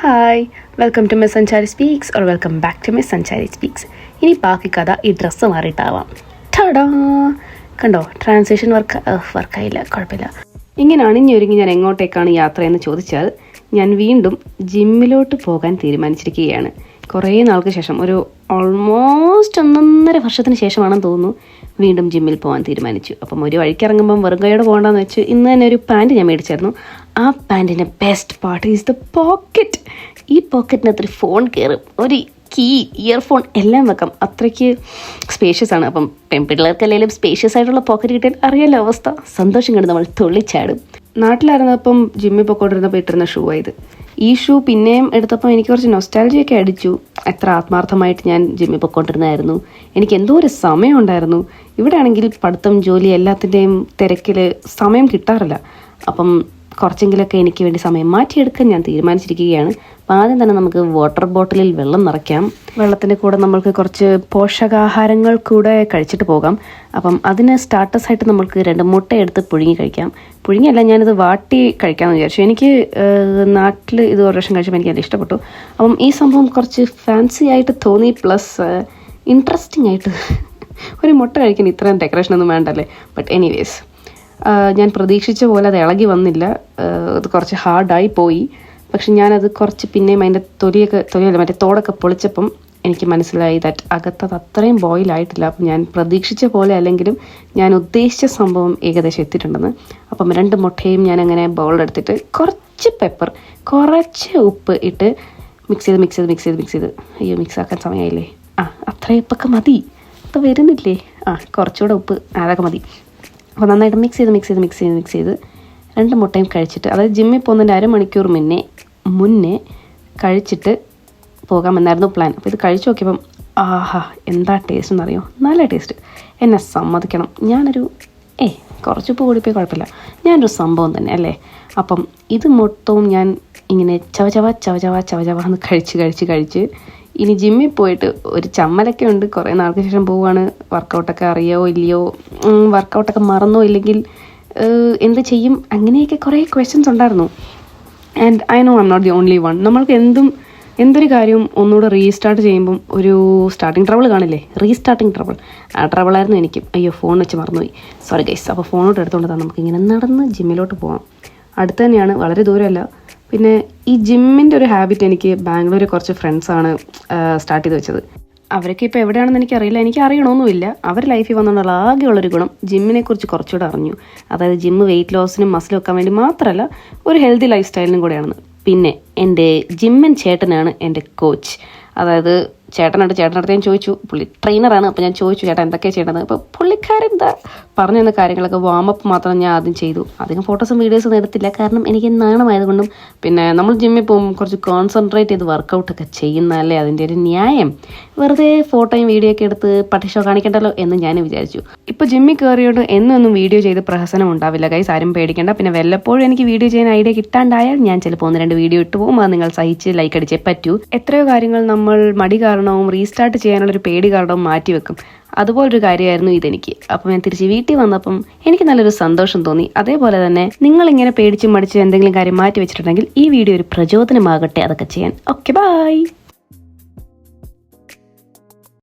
Hi, welcome to miss Sanchari speaks or welcome back to miss Sanchari speaks. ഇനി ബാക്കി കഥ ഈ ഡ്രസ്സ് മാറിയിട്ടാവാം. ടാടാ, കണ്ടോ ട്രാൻസ്ലേഷൻ വർക്കായില്ല, കുഴപ്പമില്ല. ഇങ്ങനെ അണിഞ്ഞൊരുങ്ങി ഞാൻ എങ്ങോട്ടേക്കാണ് യാത്രയെന്ന് ചോദിച്ചാൽ ഞാൻ വീണ്ടും ജിമ്മിലോട്ട് പോകാൻ തീരുമാനിച്ചിരിക്കുകയാണ്. കുറേ നാൾക്ക് ശേഷം, ഒരു ഓൾമോസ്റ്റ് 1.5 വർഷത്തിന് ശേഷമാണെന്ന് തോന്നുന്നു, വീണ്ടും ജിമ്മിൽ പോകാൻ തീരുമാനിച്ചു. അപ്പം ഒരു വഴിക്കിറങ്ങുമ്പം വെറും കൈയോടെ പോകണ്ടെന്ന് വെച്ച് ഇന്ന് തന്നെ ഒരു പാൻറ്റ് ഞാൻ മേടിച്ചായിരുന്നു. ആ പാൻറ്റിൻ്റെ best part is the pocket. ഈ പോക്കറ്റിനകത്തൊരു ഫോൺ കയറും, ഒരു കീ, ഇയർഫോൺ എല്ലാം വെക്കാം. അത്രയ്ക്ക് സ്പേഷ്യസ് ആണ്. അപ്പം പെൺപിള്ളേർക്കല്ലെങ്കിലും സ്പേഷ്യസ് ആയിട്ടുള്ള പോക്കറ്റ് കിട്ടിയാൽ അറിയാലോ അവസ്ഥ. സന്തോഷം കണ്ട് നമ്മൾ തുള്ളിച്ചാടും. നാട്ടിലായിരുന്നപ്പം ജിമ്മിൽ പൊക്കോണ്ടിരുന്നപ്പോൾ ഇട്ടിരുന്ന ഷൂ ആയത്. ഈ ഷൂ പിന്നെയും എടുത്തപ്പോൾ എനിക്ക് കുറച്ച് നൊസ്റ്റാൾജിയൊക്കെ അടിച്ചു. എത്ര ആത്മാർത്ഥമായിട്ട് ഞാൻ ജിമ്മിൽ പൊക്കോണ്ടിരുന്നായിരുന്നു. എനിക്ക് എന്തോ ഒരു സമയം ഉണ്ടായിരുന്നു. ഇവിടെ ആണെങ്കിൽ പഠിത്തം, ജോലി എല്ലാത്തിൻ്റെയും തിരക്കിൽ സമയം കിട്ടാറില്ല. അപ്പം കുറച്ചെങ്കിലൊക്കെ എനിക്ക് വേണ്ടി സമയം മാറ്റിയെടുക്കാൻ ഞാൻ തീരുമാനിച്ചിരിക്കുകയാണ്. അപ്പോൾ ആദ്യം തന്നെ നമുക്ക് വാട്ടർ ബോട്ടിലിൽ വെള്ളം നിറയ്ക്കാം. വെള്ളത്തിൻ്റെ കൂടെ നമുക്ക് കുറച്ച് പോഷകാഹാരങ്ങൾ കൂടെ കഴിച്ചിട്ട് പോകാം. അപ്പം അതിന് സ്റ്റാർട്ടേഴ്സായിട്ട് നമുക്ക് 2 മുട്ട എടുത്ത് പുഴുങ്ങി കഴിക്കാം. പുഴുങ്ങിയല്ല, ഞാനിത് വാട്ടി കഴിക്കാമെന്ന് വിചാരിച്ചു. എനിക്ക് നാട്ടിൽ ഇത് ഒരു പ്രാവശ്യം കഴിച്ചപ്പോൾ എനിക്ക് അത് ഇഷ്ടപ്പെട്ടു. അപ്പം ഈ സംഭവം കുറച്ച് ഫാൻസി ആയിട്ട് തോന്നി, പ്ലസ് ഇൻട്രസ്റ്റിംഗ് ആയിട്ട്. ഒരു മുട്ട കഴിക്കാൻ ഇത്രയും ഡെക്കറേഷനൊന്നും വേണ്ടല്ലേ. ബട്ട് എനിവേസ്, ഞാൻ പ്രതീക്ഷിച്ച പോലെ അത് ഇളകി വന്നില്ല. അത് കുറച്ച് ഹാർഡായി പോയി. പക്ഷെ ഞാനത് കുറച്ച് പിന്നെയും അതിൻ്റെ തൊലിയല്ല മറ്റേ തോടൊക്കെ പൊളിച്ചപ്പം എനിക്ക് മനസ്സിലായി ദാറ്റ് അകത്തത് അത്രയും ബോയിലായിട്ടില്ല. അപ്പം ഞാൻ പ്രതീക്ഷിച്ച പോലെ അല്ലെങ്കിലും ഞാൻ ഉദ്ദേശിച്ച സംഭവം ഏകദേശം എത്തിയിട്ടുണ്ടെന്ന്. അപ്പം 2 മുട്ടയും ഞാൻ അങ്ങനെ ബൗളിലെടുത്തിട്ട് കുറച്ച് പെപ്പർ, കുറച്ച് ഉപ്പ് ഇട്ട് മിക്സ് ചെയ്ത് അയ്യോ, മിക്സാക്കാൻ സമയമായില്ലേ? അത്രയും ഉപ്പൊക്കെ മതി. അത് വരുന്നില്ലേ? കുറച്ചുകൂടെ ഉപ്പ്, അതൊക്കെ മതി. അപ്പോൾ നന്നായിട്ട് മിക്സ് ചെയ്ത് 2 മുട്ടയും കഴിച്ചിട്ട്, അതായത് ജിമ്മിൽ പോകുന്നതിൻ്റെ 1/2 മണിക്കൂർ മുന്നേ കഴിച്ചിട്ട് പോകാമെന്നായിരുന്നു പ്ലാൻ. അപ്പോൾ ഇത് കഴിച്ചു നോക്കിയപ്പം എന്താ ടേസ്റ്റ് എന്നറിയോ? നല്ല ടേസ്റ്റ്. എന്നെ സമ്മതിക്കണം, ഞാനൊരു കുറച്ച് ഉപ്പ് കൂടിപ്പോയി കുഴപ്പമില്ല, ഞാനൊരു സംഭവം തന്നെ അല്ലേ. അപ്പം ഇത് മൊത്തവും ഞാൻ ഇങ്ങനെ ചവചവ എന്ന് കഴിച്ച് ഇനി ജിമ്മിൽ പോയിട്ട് ഒരു ചമ്മലൊക്കെ ഉണ്ട്. കുറേ നാൾക്ക് ശേഷം പോവുകയാണ്. വർക്കൗട്ടൊക്കെ അറിയോ ഇല്ലയോ, വർക്കൗട്ടൊക്കെ മറന്നോ ഇല്ലെങ്കിൽ എന്ത് ചെയ്യും, അങ്ങനെയൊക്കെ കുറേ ക്വസ്റ്റ്യൻസ് ഉണ്ടായിരുന്നു. And I know I'm not the only one. നമ്മൾക്ക് എന്തൊരു കാര്യവും ഒന്നുകൂടെ റീസ്റ്റാർട്ട് ചെയ്യുമ്പം ഒരു സ്റ്റാർട്ടിങ് ട്രബിൾ കാണില്ലേ, റീസ്റ്റാർട്ടിങ് ട്രബിൾ. ആ ട്രബിളായിരുന്നു എനിക്കും. അയ്യോ, ഫോൺ വെച്ച് മറന്നുപോയി, സോറി ഗൈസ്. അപ്പോൾ ഫോണോട്ട് എടുത്തുകൊണ്ട് തന്നെ നമുക്കിങ്ങനെ നടന്ന് ജിമ്മിലോട്ട് പോകാം. അടുത്ത് തന്നെയാണ്, വളരെ ദൂരമല്ല. പിന്നെ ഈ ജിമ്മിൻ്റെ ഒരു ഹാബിറ്റ് എനിക്ക് ബാംഗ്ലൂർ കുറച്ച് ഫ്രണ്ട്സാണ് സ്റ്റാർട്ട് ചെയ്ത് വെച്ചത്. അവരൊക്കെ ഇപ്പോൾ എവിടെയാണെന്ന് എനിക്കറിയില്ല, എനിക്ക് അറിയണമെന്നുമില്ല. അവർ ലൈഫിൽ വന്നുള്ള ആകെയുള്ളൊരു ഗുണം ജിമ്മിനെക്കുറിച്ച് കുറച്ചുകൂടെ അറിഞ്ഞു. അതായത് ജിമ്മ് വെയിറ്റ് ലോസിനും മസിലും വെക്കാൻ വേണ്ടി മാത്രമല്ല, ഒരു ഹെൽത്തി ലൈഫ് സ്റ്റൈലിനും കൂടെയാണെന്ന്. പിന്നെ എൻ്റെ ജിമ്മൻ ചേട്ടനാണ് എൻ്റെ കോച്ച്. അതായത് ചേട്ടനടുത്ത് ഞാൻ ചോദിച്ചു, പുള്ളി ട്രെയിനറാണ്. അപ്പോൾ ഞാൻ ചോദിച്ചു, ചേട്ടാ എന്തൊക്കെയാണ് ചെയ്യേണ്ടത്? അപ്പോൾ പുള്ളിക്കാരൻ എന്താ പറഞ്ഞു തന്ന കാര്യങ്ങളൊക്കെ വാമപ്പ് മാത്രം ഞാൻ ആദ്യം ചെയ്തു. അധികം ഫോട്ടോസും വീഡിയോസൊന്നും എടുത്തില്ല, കാരണം എനിക്ക് നാണമായതുകൊണ്ടും. പിന്നെ നമ്മൾ ജിമ്മിൽ പോകുമ്പോൾ കുറച്ച് കോൺസെൻട്രേറ്റ് ചെയ്ത് വർക്കൗട്ടൊക്കെ ചെയ്യുന്നതല്ലേ അതിൻ്റെ ഒരു ന്യായം. വെറുതെ ഫോട്ടോയും വീഡിയോ ഒക്കെ എടുത്ത് പട്ടിഷോ കാണിക്കണ്ടല്ലോ എന്ന് ഞാൻ വിചാരിച്ചു. ഇപ്പോൾ ജിമ്മിൽ കയറിയോണ്ട് എന്നും വീഡിയോ ചെയ്ത് പ്രഹസനം ഉണ്ടാവില്ല ഗൈസ്, ആരും പേടിക്കേണ്ട. പിന്നെ വല്ലപ്പോഴും എനിക്ക് വീഡിയോ ചെയ്യാൻ ഐഡിയ കിട്ടാണ്ടായാൽ ഞാൻ ചിലപ്പോൾ 1-2 വീഡിയോ ഇട്ട് പോകും. അത് നിങ്ങൾ സഹിച്ച് ലൈക്ക് അടിച്ചേ പറ്റൂ. എത്രയോ കാര്യങ്ങൾ നമ്മൾ മടി കാരണവും റീസ്റ്റാർട്ട് ചെയ്യാനുള്ളൊരു പേടി കാരണവും മാറ്റിവെക്കും. അതുപോലൊരു കാര്യമായിരുന്നു ഇതെനിക്ക്. അപ്പം ഞാൻ തിരിച്ച് വീട്ടിൽ വന്നപ്പം എനിക്ക് നല്ലൊരു സന്തോഷം തോന്നി. അതേപോലെ തന്നെ നിങ്ങളിങ്ങനെ പേടിച്ച് മടിച്ച് എന്തെങ്കിലും കാര്യം മാറ്റി വെച്ചിട്ടുണ്ടെങ്കിൽ ഈ വീഡിയോ ഒരു പ്രചോദനമാകട്ടെ അതൊക്കെ ചെയ്യാൻ. Okay, by.